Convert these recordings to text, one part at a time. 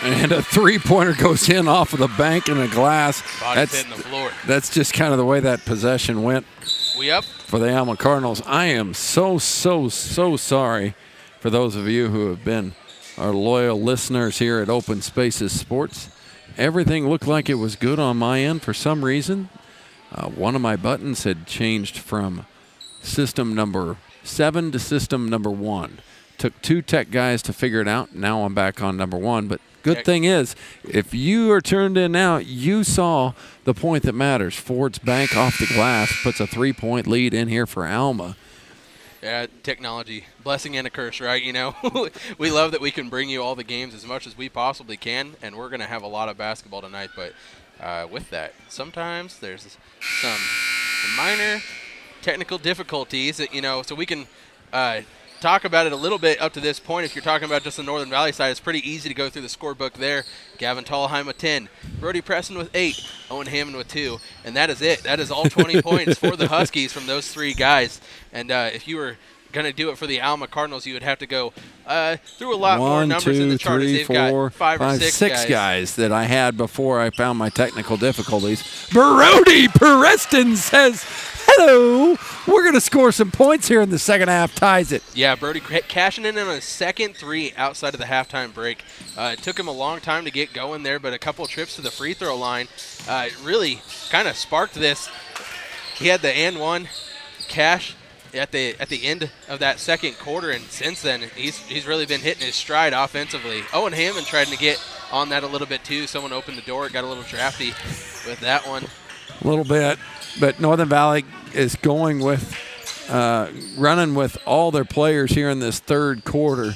And a three-pointer goes in off of the bank and the glass. Body's hitting the floor. That's just kind of the way that possession went. We up? For the Alma Cardinals. I am so sorry for those of you who have been our loyal listeners here at Open Spaces Sports. Everything looked like it was good on my end for some reason. One of my buttons had changed from system number 7 to system number 1. Took 2 tech guys to figure it out. Now I'm back on number 1. But good thing is, if you are turned in now, you saw the point that matters. Ford's bank off the glass puts a 3-point lead in here for Alma. Yeah, technology, blessing and a curse, right? You know, we love that we can bring you all the games as much as we possibly can, and we're going to have a lot of basketball tonight. But with that, sometimes there's some minor technical difficulties that, you know, so we can talk about it a little bit up to this point. If you're talking about just the Northern Valley side, it's pretty easy to go through the scorebook there. Gavin Tallheim with 10, Brody Preston with 8, Owen Hammond with 2, and that is it. That is all 20 points for the Huskies from those 3 guys. And if you were going to do it for the Alma Cardinals, you would have to go through a lot more numbers in the chart. 1, 2, 3, 4, 5 or 6 guys that I had before I found my technical difficulties. Brody Preston says, hello, we're going to score some points here in the second half, ties it. Yeah, Brody cashing in on a second 3 outside of the halftime break. It took him a long time to get going there, but a couple of trips to the free throw line really kind of sparked this. He had the and one cash at the end of that second quarter, and since then he's really been hitting his stride offensively. Owen Hammond tried to get on that a little bit too. Someone opened the door, got a little drafty with that one. A little bit, but Northern Valley is going with running with all their players here in this third quarter,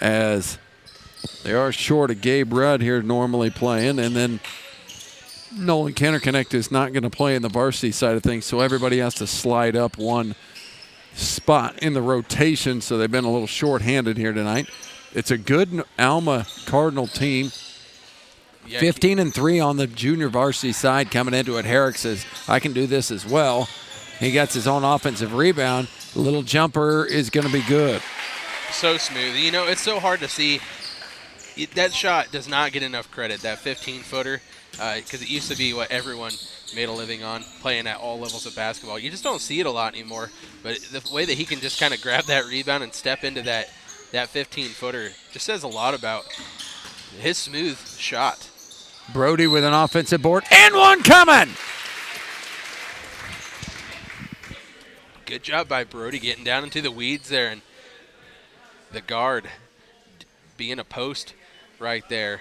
as they are short of Gabe Rudd here normally playing, and then Nolan Kennerconnect is not going to play in the varsity side of things, so everybody has to slide up one spot in the rotation, so they've been a little short-handed here tonight. It's a good Alma Cardinal team. 15-3 on the junior varsity side coming into it. Herrick says, I can do this as well. He gets his own offensive rebound. The little jumper is going to be good. So smooth. You know, it's so hard to see. That shot does not get enough credit, that 15-footer, because it used to be what everyone made a living on, playing at all levels of basketball. You just don't see it a lot anymore. But the way that he can just kind of grab that rebound and step into that 15-footer just says a lot about his smooth shot. Brody with an offensive board, and one coming! Good job by Brody getting down into the weeds there, and the guard being a post right there.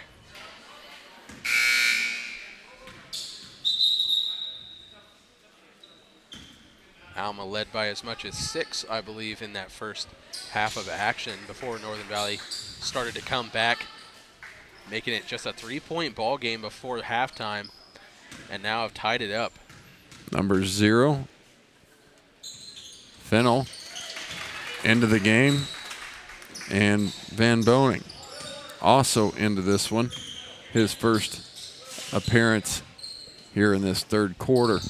Alma led by as much as 6, I believe, in that first half of action before Northern Valley started to come back, making it just a 3-point ball game before halftime, and now have tied it up. Number 0, Fennel, into the game, and Van Boning also into this one, his first appearance here in this third quarter.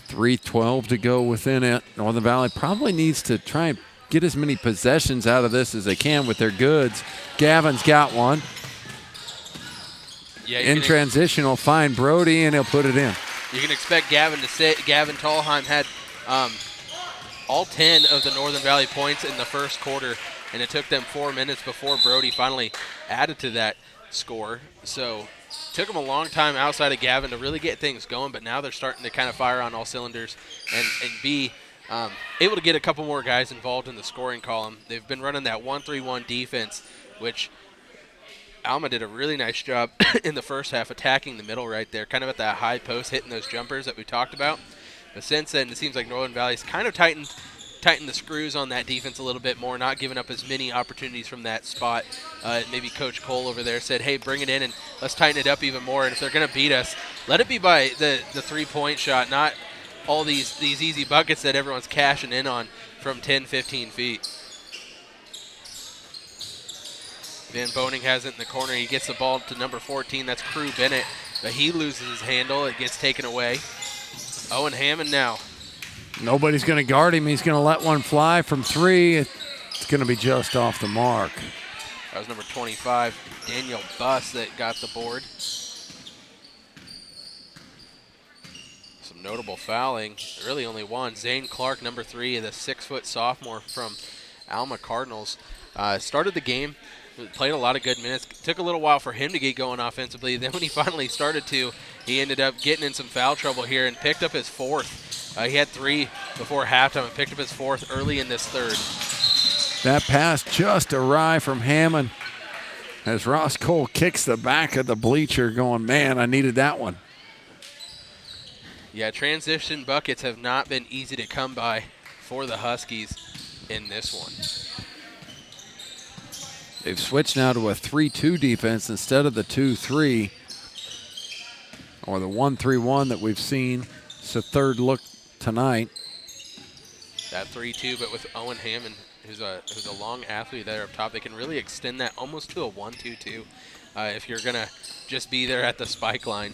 3:12 to go within it. Northern Valley probably needs to try and get as many possessions out of this as they can with their goods. Gavin's got one. Yeah, in transition, he'll find Brody, and he'll put it in. You can expect Gavin to sit. Gavin Tallheim had all 10 of the Northern Valley points in the first quarter, and it took them 4 minutes before Brody finally added to that score. So it took them a long time outside of Gavin to really get things going, but now they're starting to kind of fire on all cylinders and be able to get a couple more guys involved in the scoring column. They've been running that 1-3-1 defense, which Alma did a really nice job in the first half attacking the middle right there, kind of at that high post, hitting those jumpers that we talked about. But since then, it seems like Northern Valley's kind of tightened the screws on that defense a little bit more, not giving up as many opportunities from that spot. Maybe Coach Cole over there said, hey, bring it in and let's tighten it up even more. And if they're going to beat us, let it be by the three-point shot, not all these easy buckets that everyone's cashing in on from 10, 15 feet. Van Boning has it in the corner. He gets the ball to number 14. That's Crew Bennett. But he loses his handle. It gets taken away. Owen Hammond now. Nobody's going to guard him. He's going to let one fly from 3. It's going to be just off the mark. That was number 25, Daniel Buss, that got the board. Some notable fouling, really only one. Zane Clark, number 3, the 6-foot sophomore from Alma Cardinals. Started the game, played a lot of good minutes. Took a little while for him to get going offensively. Then when he finally started to, he ended up getting in some foul trouble here and picked up his 4th. He had 3 before halftime and picked up his 4th early in this third. That pass just awry from Hammond as Ross Cole kicks the back of the bleacher going, man, I needed that one. Yeah, transition buckets have not been easy to come by for the Huskies in this one. They've switched now to a 3-2 defense instead of the 2-3 or the 1-3-1 that we've seen. It's the third look tonight. That 3-2, but with Owen Hammond, who's a long athlete there up top, they can really extend that almost to a 1-2-2 if you're going to just be there at the spike line.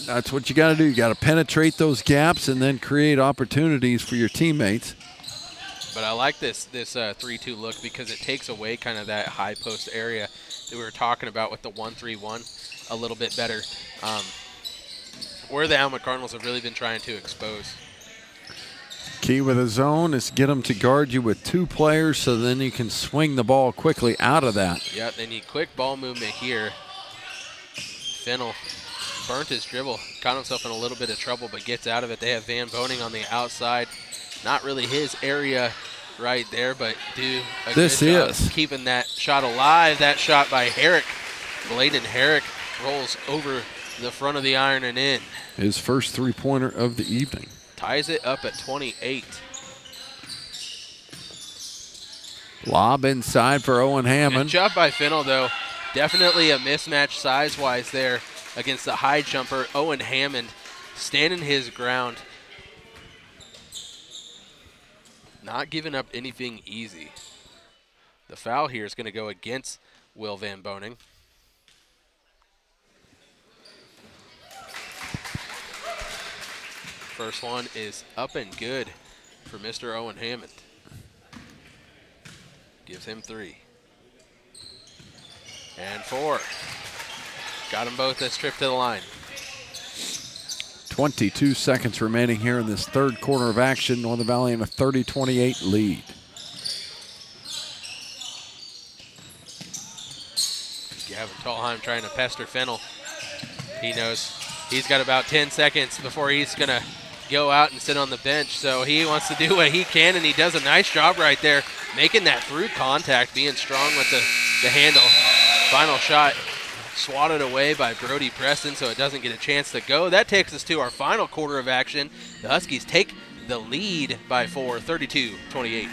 That's what you got to do. You got to penetrate those gaps and then create opportunities for your teammates. But I like this 3-2 look because it takes away kind of that high post area that we were talking about with the 1-3-1 a little bit better, where the Alma Cardinals have really been trying to expose. Key with a zone is get them to guard you with 2 players so then you can swing the ball quickly out of that. Yeah, they need quick ball movement here. Fennell burnt his dribble, got himself in a little bit of trouble, but gets out of it. They have Van Boning on the outside. Not really his area right there, but do a good job keeping that shot alive. That shot by Herrick. Bladen Herrick rolls over the front of the iron and in. His first 3-pointer of the evening. Ties it up at 28. Lob inside for Owen Hammond. Good job by Fennell, though. Definitely a mismatch size-wise there against the high jumper. Owen Hammond standing his ground. Not giving up anything easy. The foul here is going to go against Will Van Boning. First one is up and good for Mr. Owen Hammond. Gives him 3. And 4. Got them both this trip to the line. 22 seconds remaining here in this third quarter of action. Northern Valley in a 30-28 lead. Gavin Tallheim trying to pester Fennell. He knows he's got about 10 seconds before he's going to go out and sit on the bench. So he wants to do what he can, and he does a nice job right there, making that through contact, being strong with the handle. Final shot swatted away by Brody Preston, so it doesn't get a chance to go. That takes us to our final quarter of action. The Huskies take the lead by 4, 32-28.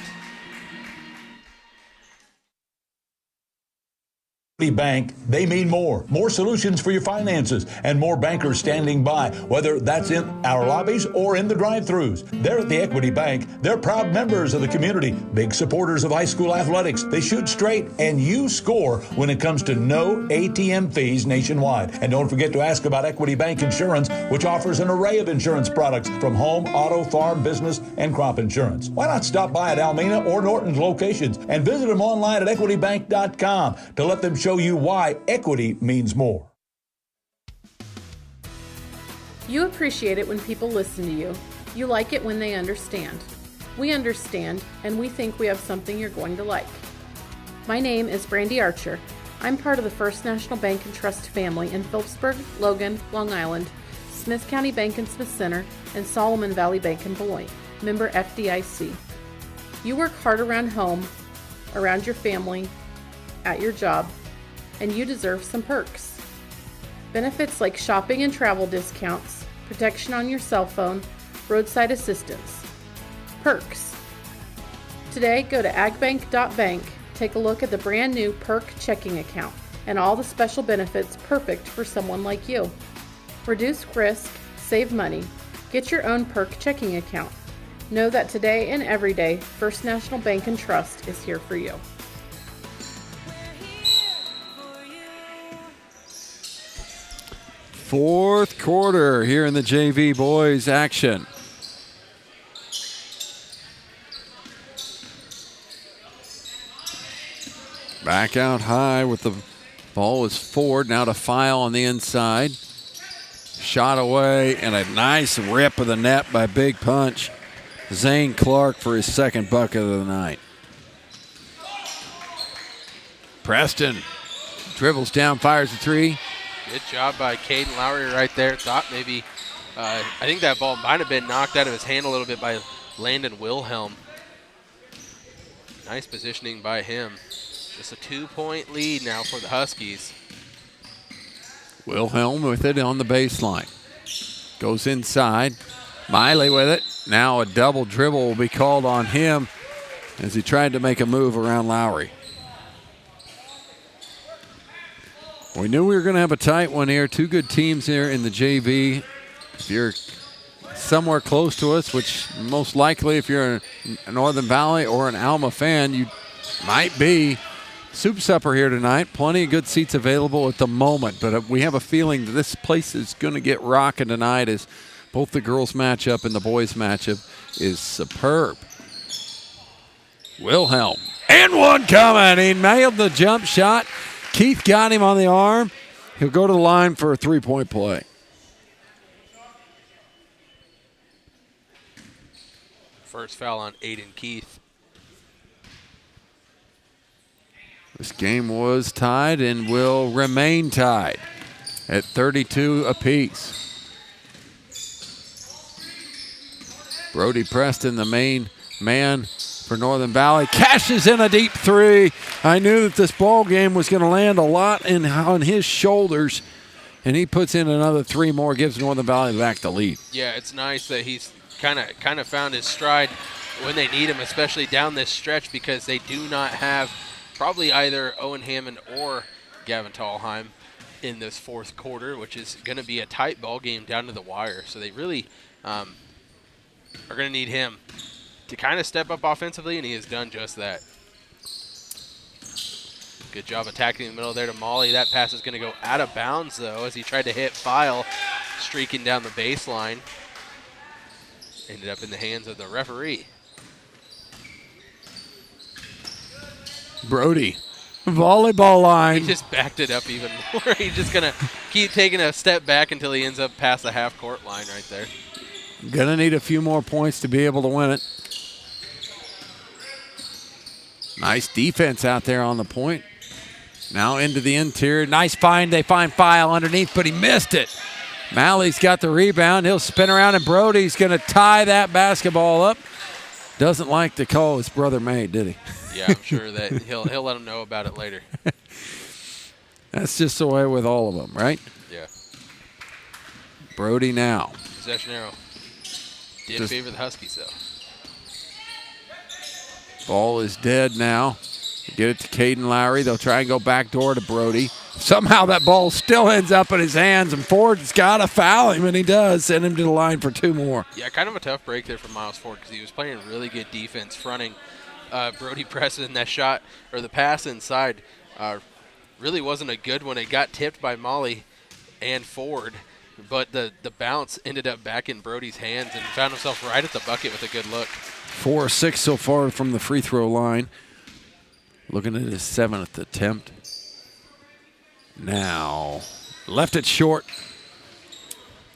Bank, they mean more. More solutions for your finances and more bankers standing by, whether that's in our lobbies or in the drive-thrus. They're at the Equity Bank. They're proud members of the community, big supporters of high school athletics. They shoot straight and you score when it comes to no ATM fees nationwide. And don't forget to ask about Equity Bank Insurance, which offers an array of insurance products from home, auto, farm, business, and crop insurance. Why not stop by at Almena or Norton's locations and visit them online at equitybank.com to let them show you why equity means more. You appreciate it when people listen to you. You like it when they understand. We understand, and we think we have something you're going to like. My name is Brandy Archer. I'm part of the First National Bank and Trust family in Phillipsburg, Logan, Long Island, Smith County Bank and Smith Center, and Solomon Valley Bank in Beloit, member FDIC. You work hard around home, around your family, at your job, and you deserve some perks. Benefits like shopping and travel discounts, protection on your cell phone, roadside assistance. Perks. Today, go to agbank.bank, take a look at the brand new Perk checking account and all the special benefits perfect for someone like you. Reduce risk, save money, get your own Perk checking account. Know that today and every day, First National Bank and Trust is here for you. Fourth quarter here in the JV boys action. Back out high with the ball is Ford. Now to File on the inside. Shot away and a nice rip of the net by Big Punch. Zane Clark for his second bucket of the night. Preston dribbles down, fires a three. Good job by Caden Lowry right there. Thought maybe, I think that ball might have been knocked out of his hand a little bit by Landon Wilhelm. Nice positioning by him. Just a 2-point lead now for the Huskies. Wilhelm with it on the baseline. Goes inside. Miley with it. Now a double dribble will be called on him as he tried to make a move around Lowry. We knew we were going to have a tight one here. Two good teams here in the JV. If you're somewhere close to us, which most likely if you're a Northern Valley or an Alma fan, you might be. Soup supper here tonight. Plenty of good seats available at the moment, but we have a feeling that this place is going to get rocking tonight as both the girls matchup and the boys matchup is superb. Wilhelm. And one coming. He nailed the jump shot. Keith got him on the arm. He'll go to the line for a three-point play. First foul on Aiden Keith. This game was tied and will remain tied at 32 apiece. Brody Preston, the main man for Northern Valley, cashes in a deep three. I knew that this ball game was going to land a lot on his shoulders, and he puts in another three more, gives Northern Valley back the lead. Yeah, it's nice that he's kind of found his stride when they need him, especially down this stretch, because they do not have probably either Owen Hammond or Gavin Tallheim in this fourth quarter, which is going to be a tight ball game down to the wire. So they really are going to need him to kind of step up offensively, and he has done just that. Good job attacking in the middle there to Molly. That pass is going to go out of bounds, though, as he tried to hit File, streaking down the baseline. Ended up in the hands of the referee. Brody, volleyball line. He just backed it up even more. He's just going to keep taking a step back until he ends up past the half-court line right there. Gonna need a few more points to be able to win it. Nice defense out there on the point. Now into the interior. Nice find. They find File underneath, but he missed it. Malley's got the rebound. He'll spin around, and Brody's going to tie that basketball up. Doesn't like the call his brother made, did he? Yeah, I'm sure that he'll let him know about it later. That's just the way with all of them, right? Yeah. Brody now. Possession arrow. Did favor the Huskies, though. Ball is dead now. Get it to Caden Lowry. They'll try and go back door to Brody. Somehow that ball still ends up in his hands, and Ford's got to foul him, and he does. Send him to the line for two more. Yeah, kind of a tough break there for Miles Ford because he was playing really good defense, fronting Brody Preston. That shot, or the pass inside, really wasn't a good one. It got tipped by Molly and Ford, but the bounce ended up back in Brody's hands and found himself right at the bucket with a good look. 4 or 6 so far from the free throw line. Looking at his 7th attempt. Now, left it short.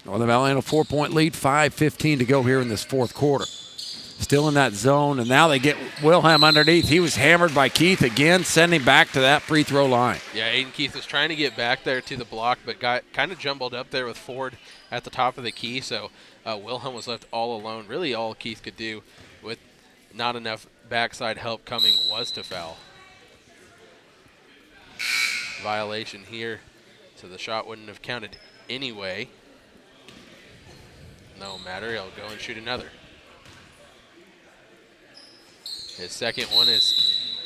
Northern Valley in a 4-point lead, 5:15 to go here in this fourth quarter. Still in that zone, and now they get Wilhelm underneath. He was hammered by Keith again, sending back to that free throw line. Yeah, Aiden Keith was trying to get back there to the block, but got kind of jumbled up there with Ford at the top of the key, so Wilhelm was left all alone. Really all Keith could do with not enough backside help coming was to foul. Violation here, so the shot wouldn't have counted anyway. No matter, he'll go and shoot another. His second one is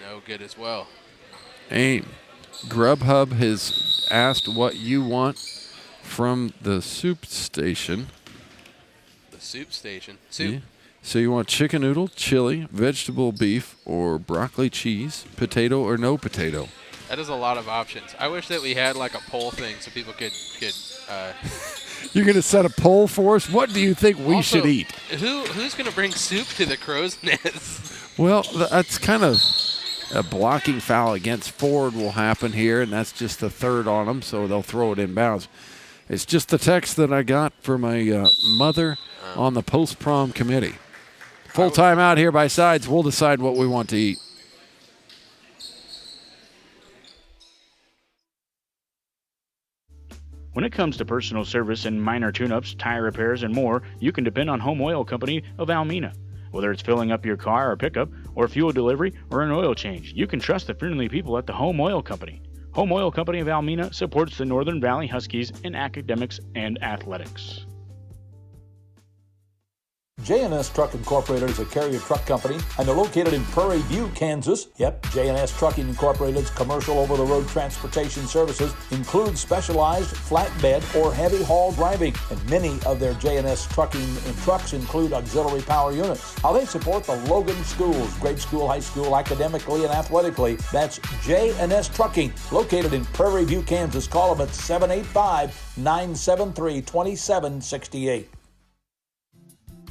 no good as well. Hey, Grubhub has asked what you want from the soup station. The soup station? Soup. Yeah. So you want chicken noodle, chili, vegetable beef, or broccoli cheese, potato or no potato? That is a lot of options. I wish that we had like a poll thing so people could You're going to set a poll for us? What do you think we also, should eat? Who's going to bring soup to the Crow's Nest? Well, that's kind of a blocking foul against Ford will happen here, and that's just the third on them, so they'll throw it inbounds. It's just the text that I got from my mother on the post-prom committee. Full time out here by sides. We'll decide what we want to eat. When it comes to personal service and minor tune-ups, tire repairs, and more, you can depend on Home Oil Company of Almena. Whether it's filling up your car or pickup, or fuel delivery, or an oil change, you can trust the friendly people at the Home Oil Company. Home Oil Company of Almena supports the Northern Valley Huskies in academics and athletics. J&S Truck Incorporated is a Carrier truck company, and they're located in Prairie View, Kansas. Yep, J&S Trucking Incorporated's commercial over-the-road transportation services include specialized flatbed or heavy haul driving, and many of their J&S trucking trucks include auxiliary power units. How they support the Logan schools, grade school, high school, academically and athletically. That's J&S Trucking, located in Prairie View, Kansas. Call them at 785-973-2768.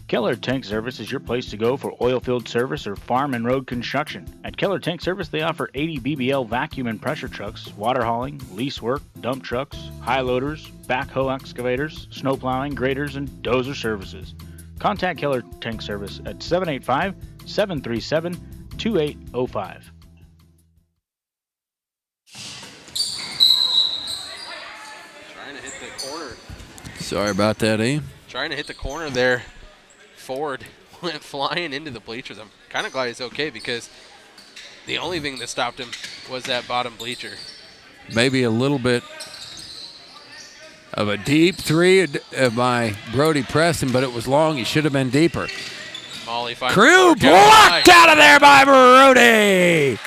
Keller Tank Service is your place to go for oil field service or farm and road construction. At Keller Tank Service, they offer 80 BBL vacuum and pressure trucks, water hauling, lease work, dump trucks, high loaders, backhoe excavators, snow plowing, graders, and dozer services. Contact Keller Tank Service at 785-737-2805. Trying to hit the corner. Sorry about that, eh? Trying to hit the corner there. Ford went flying into the bleachers. I'm kind of glad he's okay because the only thing that stopped him was that bottom bleacher. Maybe a little bit of a deep three by Brody Preston, but it was long. He should have been deeper. Molly finds Crew blocked out of there by Brody.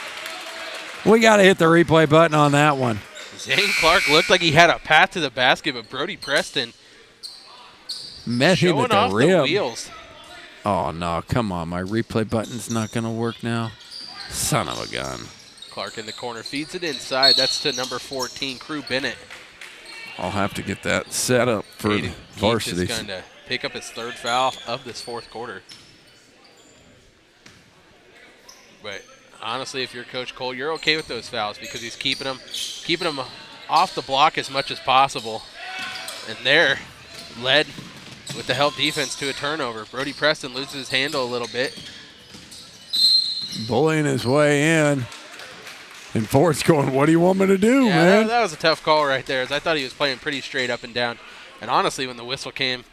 We got to hit the replay button on that one. Zane Clark looked like he had a path to the basket, but Brody Preston met him at the rim. The wheels. Oh, no, come on. My replay button's not going to work now. Son of a gun. Clark in the corner feeds it inside. That's to number 14, Crew Bennett. I'll have to get that set up for varsity. He's going to pick up his third foul of this fourth quarter. But honestly, if you're Coach Cole, you're okay with those fouls because he's keeping them off the block as much as possible. And there, led with the help defense to a turnover. Brody Preston loses his handle a little bit. Bullying his way in. And Ford's going, what do you want me to do, man? That was a tough call right there, as I thought he was playing pretty straight up and down. And honestly, when the whistle came,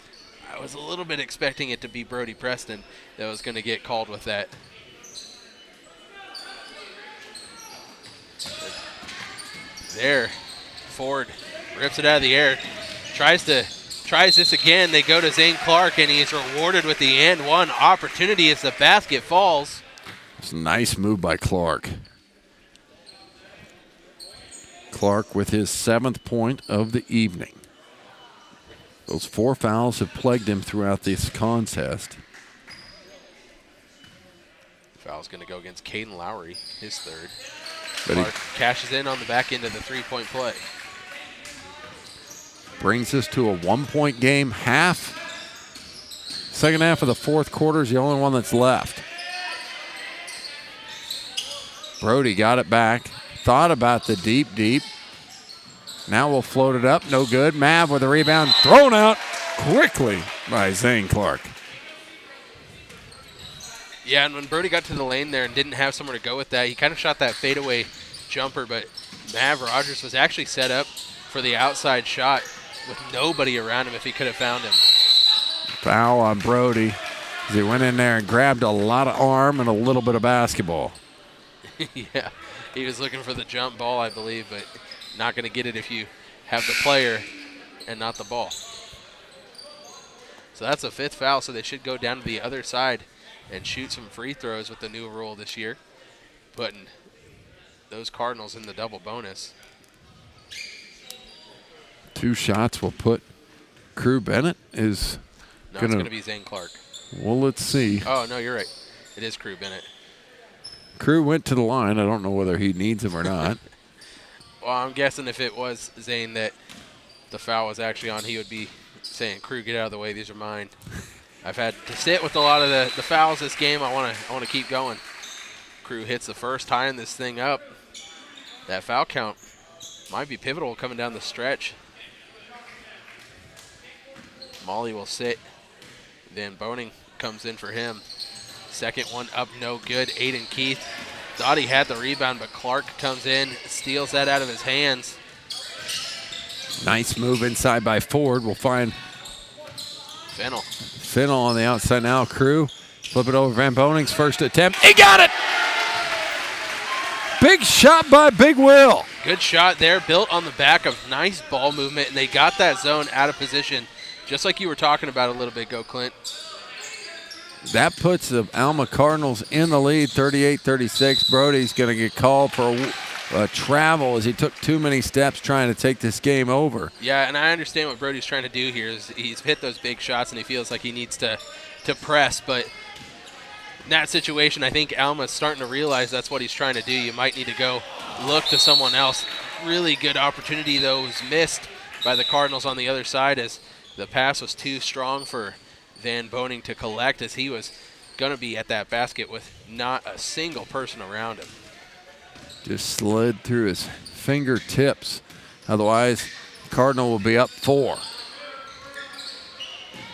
I was a little bit expecting it to be Brody Preston that was going to get called with that. There, Ford rips it out of the air, tries this again. They go to Zane Clark, and he is rewarded with the and one opportunity as the basket falls. It's a nice move by Clark. Clark with his 7th point of the evening. Those 4 fouls have plagued him throughout this contest. Foul's going to go against Caden Lowry, his third. But Clark cashes in on the back end of the three-point play. Brings us to a 1-point game. Second half of the fourth quarter is the only one that's left. Brody got it back. Thought about the deep. Now we'll float it up. No good. Mav with a rebound. Thrown out quickly by Zane Clark. Yeah, and when Brody got to the lane there and didn't have somewhere to go with that, he kind of shot that fadeaway jumper, but Mav Rogers was actually set up for the outside shot with nobody around him if he could have found him. Foul on Brody as he went in there and grabbed a lot of arm and a little bit of basketball. Yeah, he was looking for the jump ball, I believe, but not going to get it if you have the player and not the ball. So that's a 5th foul, so they should go down to the other side and shoot some free throws with the new rule this year, putting those Cardinals in the double bonus. 2 shots will put Crew Bennett is No, it's going to be Zane Clark. Well, let's see. Oh, no, you're right. It is Crew Bennett. Crew went to the line. I don't know whether he needs him or not. Well, I'm guessing if it was Zane that the foul was actually on, he would be saying, Crew, get out of the way. These are mine. I've had to sit with a lot of the fouls this game. I want to keep going. Crew hits the first, tying this thing up. That foul count might be pivotal coming down the stretch. Molly will sit. Then Boning comes in for him. Second one up, no good. Aiden Keith thought he had the rebound, but Clark comes in, steals that out of his hands. Nice move inside by Ford. We'll find Fennell on the outside now. Crew flip it over. Van Boning's first attempt. He got it! Big shot by Big Will. Good shot there, built on the back of nice ball movement, and they got that zone out of position, just like you were talking about a little bit ago, Clint. That puts the Alma Cardinals in the lead, 38-36. Brody's going to get called for a travel as he took too many steps trying to take this game over. Yeah, and I understand what Brody's trying to do here. Is he's hit those big shots, and he feels like he needs to press, but in that situation, I think Alma's starting to realize that's what he's trying to do. You might need to go look to someone else. Really good opportunity, though, was missed by the Cardinals on the other side as the pass was too strong for Van Boning to collect, as he was going to be at that basket with not a single person around him. Just slid through his fingertips. Otherwise, Cardinal will be up 4.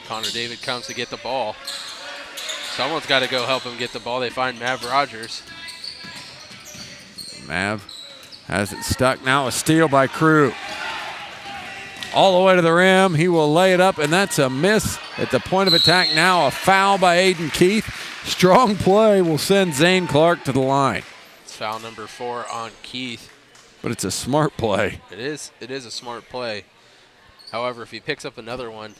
Connor David comes to get the ball. Someone's got to go help him get the ball. They find Mav Rogers. Mav has it stuck. Now a steal by Crew. All the way to the rim. He will lay it up, and that's a miss at the point of attack. Now a foul by Aiden Keith. Strong play will send Zane Clark to the line. It's foul number 4 on Keith. But it's a smart play. It is a smart play. However, if he picks up another one,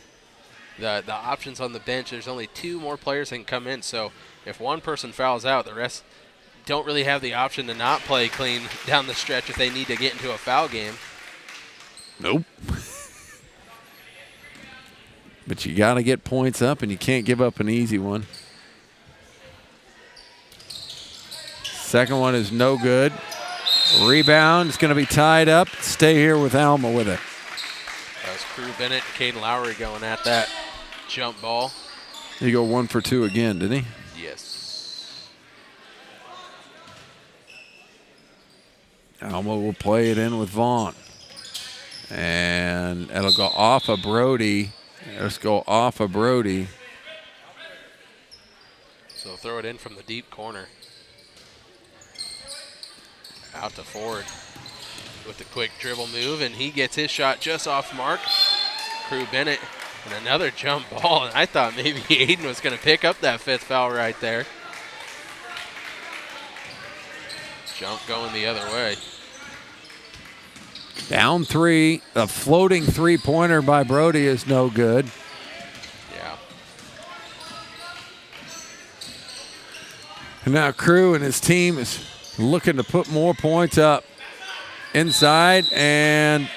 the options on the bench, there's only 2 more players that can come in. So if one person fouls out, the rest don't really have the option to not play clean down the stretch if they need to get into a foul game. Nope. But you got to get points up, and you can't give up an easy one. Second one is no good. Rebound is going to be tied up. Stay here with Alma with it. That was Crew Bennett and Caden Lowry going at that jump ball. He go 1 for 2 again, didn't he? Yes. Alma will play it in with Vaughn. And it'll go off of Brody. Let's go off of Brody. So throw it in from the deep corner. Out to Ford with the quick dribble move, and he gets his shot just off mark. Crew Bennett and another jump ball, and I thought maybe Aiden was going to pick up that 5th foul right there. Jump going the other way. Down 3. A floating three-pointer by Brody is no good. Yeah. And now Crew and his team is looking to put more points up. Inside, and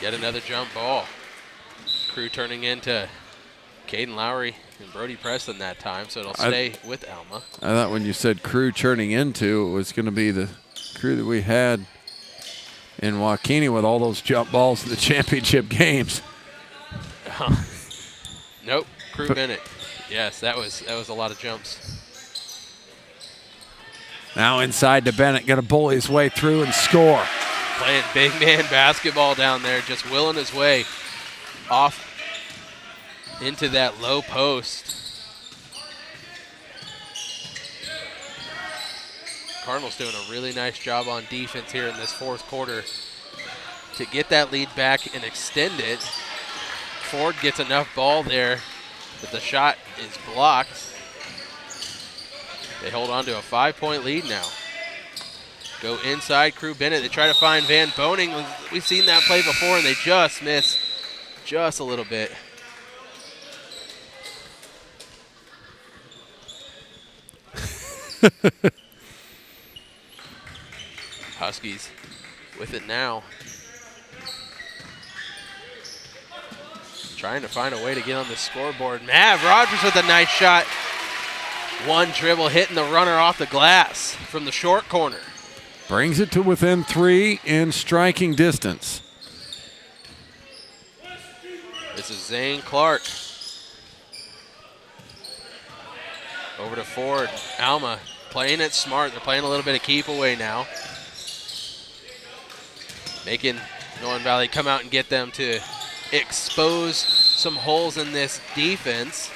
yet another jump ball. Crew turning into Caden Lowry and Brody Preston that time, so it'll stay with Alma. I thought when you said Crew turning into, it was going to be the Crew that we had in Waukene with all those jump balls in the championship games. Nope, Crew Bennett. Yes, that was a lot of jumps. Now inside to Bennett, going to bully his way through and score. Playing big man basketball down there, just willing his way off into that low post. Cardinals doing a really nice job on defense here in this 4th quarter to get that lead back and extend it. Ford gets enough ball there, but the shot is blocked. They hold on to a 5-point lead now. Go inside, Crew Bennett. They try to find Van Boning. We've seen that play before, and they just miss just a little bit. Huskies with it now. Trying to find a way to get on the scoreboard. Mav Rogers with a nice shot. One dribble hitting the runner off the glass from the short corner. Brings it to within 3 in striking distance. This is Zane Clark. Over to Ford. Alma playing it smart. They're playing a little bit of keep away now. Making Northern Valley come out and get them to expose some holes in this defense.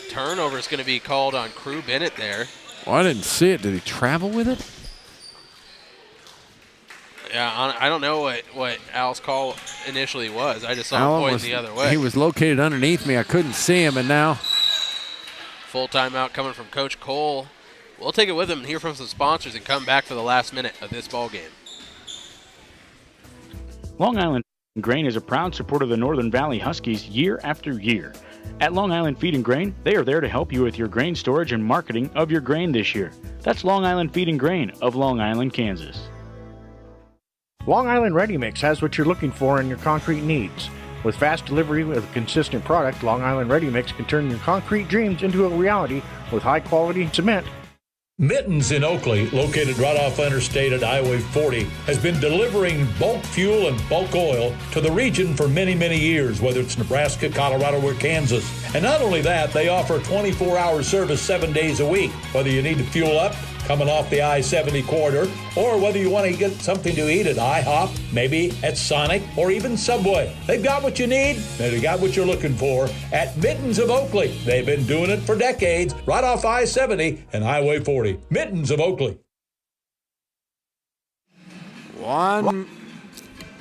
Turnover is going to be called on Crew Bennett there. Well, I didn't see it. Did he travel with it? Yeah, I don't know what Al's call initially was. I just saw him pointing the other way. He was located underneath me. I couldn't see him, and now full timeout coming from Coach Cole. We'll take it with him and hear from some sponsors and come back for the last minute of this ball game. Long Island Grain is a proud supporter of the Northern Valley Huskies year after year. At Long Island Feed and Grain, they are there to help you with your grain storage and marketing of your grain this year. That's Long Island Feed and Grain of Long Island, Kansas. Long Island Ready Mix has what you're looking for in your concrete needs. With fast delivery with a consistent product, Long Island Ready Mix can turn your concrete dreams into a reality with high-quality cement. Mittens in Oakley, located right off Interstate at Highway 40, has been delivering bulk fuel and bulk oil to the region for many, many years, whether it's Nebraska, Colorado, or Kansas. And not only that, they offer 24-hour service 7 days a week, whether you need to fuel up coming off the I-70 corridor, or whether you want to get something to eat at IHOP, maybe at Sonic, or even Subway. They've got what you need, and they've got what you're looking for at Mittens of Oakley. They've been doing it for decades, right off I-70 and Highway 40. Mittens of Oakley.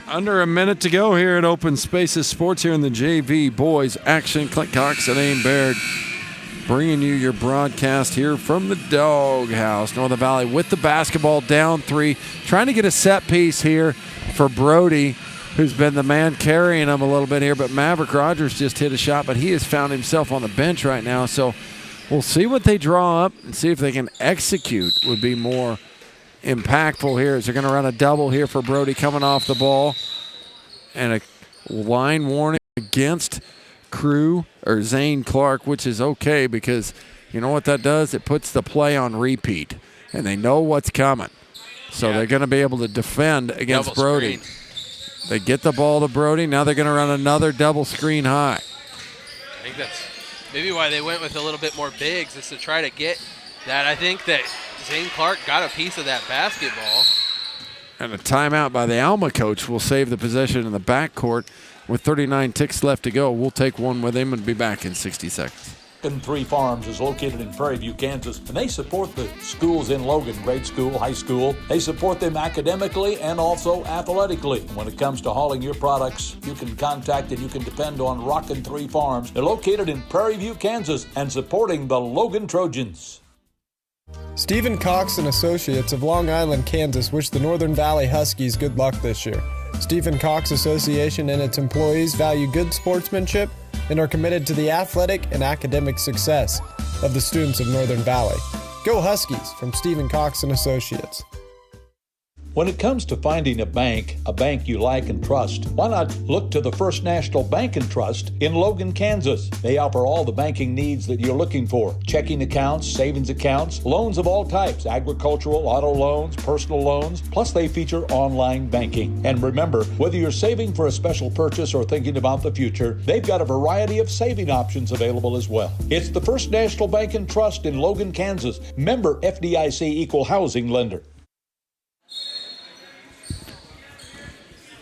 Under a minute to go here at Open Spaces Sports here in the JV Boys Action. Clint Cox and Aim Baird bringing you your broadcast here from the Doghouse. Northern Valley with the basketball down 3. Trying to get a set piece here for Brody, who's been the man carrying them a little bit here. But Maverick Rogers just hit a shot, but he has found himself on the bench right now. So we'll see what they draw up and see if they can execute would be more impactful here. As they're going to run a double here for Brody coming off the ball. And a line warning against Crew or Zane Clark, which is okay because you know what that does? It puts the play on repeat, and they know what's coming. So they're going to be able to defend against double Brody. Screen. They get the ball to Brody. Now they're going to run another double screen high. I think that's maybe why they went with a little bit more bigs, is to try to get that. I think that Zane Clark got a piece of that basketball. And a timeout by the Alma coach will save the possession in the backcourt. With 39 ticks left to go, we'll take one with him and be back in 60 seconds. Logan Three Farms is located in Prairie View, Kansas, and they support the schools in Logan, grade school, high school. They support them academically and also athletically. When it comes to hauling your products, you can contact and you can depend on Rockin' Three Farms. They're located in Prairie View, Kansas, and supporting the Logan Trojans. Stephen Cox and Associates of Long Island, Kansas wish the Northern Valley Huskies good luck this year. Stephen Cox Association and its employees value good sportsmanship and are committed to the athletic and academic success of the students of Northern Valley. Go Huskies from Stephen Cox and Associates. When it comes to finding a bank you like and trust, why not look to the First National Bank and Trust in Logan, Kansas? They offer all the banking needs that you're looking for. Checking accounts, savings accounts, loans of all types, agricultural, auto loans, personal loans, plus they feature online banking. And remember, whether you're saving for a special purchase or thinking about the future, they've got a variety of saving options available as well. It's the First National Bank and Trust in Logan, Kansas. Member FDIC Equal Housing Lender.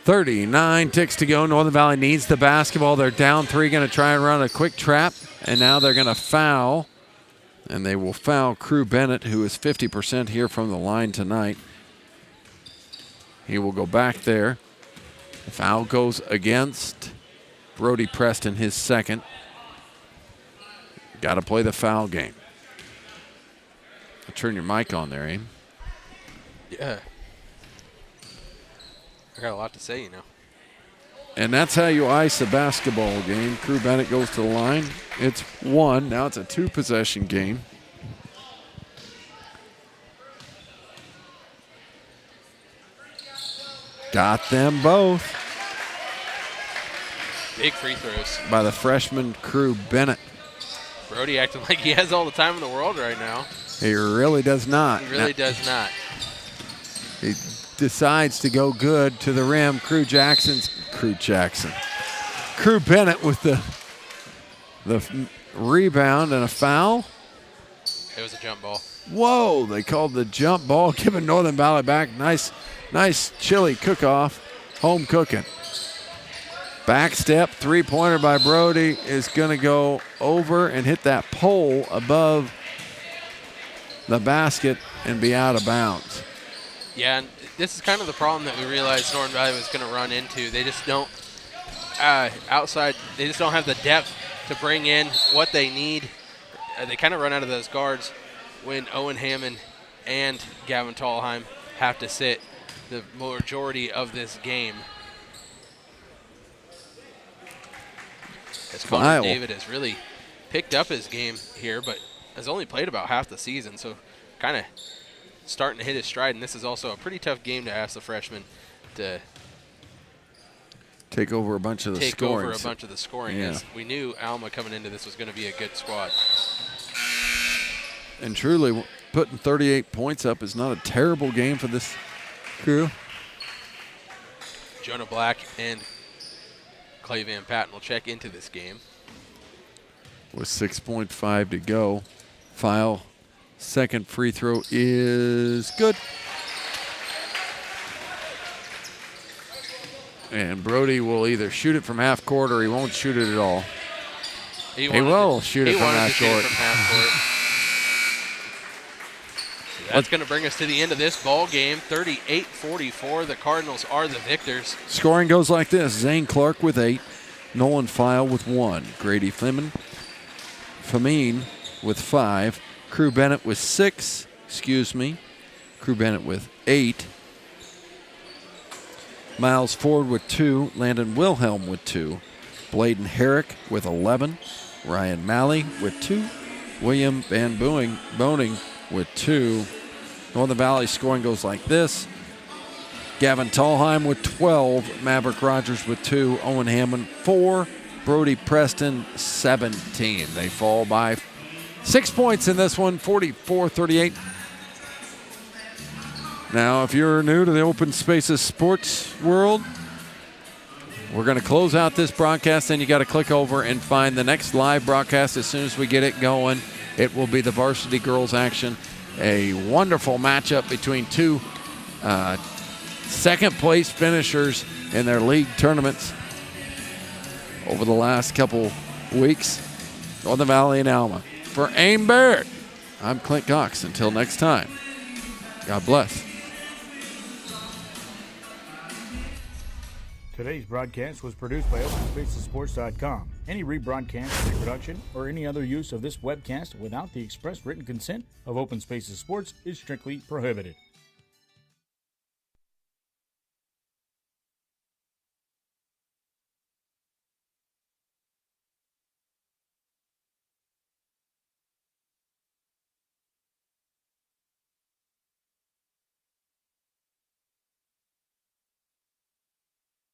39 ticks to go. Northern Valley needs the basketball. They're down 3, going to try and run a quick trap. And now they're going to foul. And they will foul Crew Bennett, who is 50% here from the line tonight. He will go back there. The foul goes against Brody Preston, his second. Got to play the foul game. I'll turn your mic on there, Aim. Yeah. I got a lot to say, you know. And that's how you ice a basketball game. Crew Bennett goes to the line. It's 1. Now it's a 2-possession game. Got them both. Big free throws. By the freshman Crew Bennett. Brody acting like he has all the time in the world right now. He really does not. He really does not. He decides to go good to the rim. Crew Bennett with the rebound and a foul. It was a jump ball. Whoa, they called the jump ball, giving Northern Valley back. Nice chili cook-off, home cooking. Back step, three-pointer by Brody is going to go over and hit that pole above the basket and be out of bounds. Yeah, and this is kind of the problem that we realized Northern Valley was going to run into. They just don't they just don't have the depth to bring in what they need. They kind of run out of those guards when Owen Hammond and Gavin Tallheim have to sit the majority of this game. As Connor David has really picked up his game here, but has only played about half the season, so kind of starting to hit his stride. And this is also a pretty tough game to ask the freshman to take over a bunch of the scoring. Yeah. We knew Alma coming into this was going to be a good squad. And truly, putting 38 points up is not a terrible game for this crew. Jonah Black and Clay Van Patten will check into this game. With 6.5 to go. File, second free throw is good. And Brody will either shoot it from half court or he won't shoot it at all. He will shoot it from half court. That's going to bring us to the end of this ball game. 38-44. The Cardinals are the victors. Scoring goes like this. Zane Clark with 8. Nolan File with 1. Grady Famine with 5. Crew Bennett with 6. Crew Bennett with 8. Miles Ford with 2. Landon Wilhelm with 2. Bladen Herrick with 11. Ryan Malley with 2. William Van Boning with 2. Northern Valley scoring goes like this. Gavin Tallheim with 12. Maverick Rogers with 2. Owen Hammond 4. Brody Preston 17. They fall by 6 points in this one, 44-38. Now, if you're new to the Open Spaces sports world, we're going to close out this broadcast. Then you got to click over and find the next live broadcast as soon as we get it going. It will be the varsity girls action. A wonderful matchup between two second-place finishers in their league tournaments over the last couple weeks, Northern Valley and Alma. For AIM Barrett, I'm Clint Cox. Until next time, God bless. Today's broadcast was produced by OpenSpacesSports.com. Any rebroadcast, reproduction, or any other use of this webcast without the express written consent of Open Spaces Sports is strictly prohibited.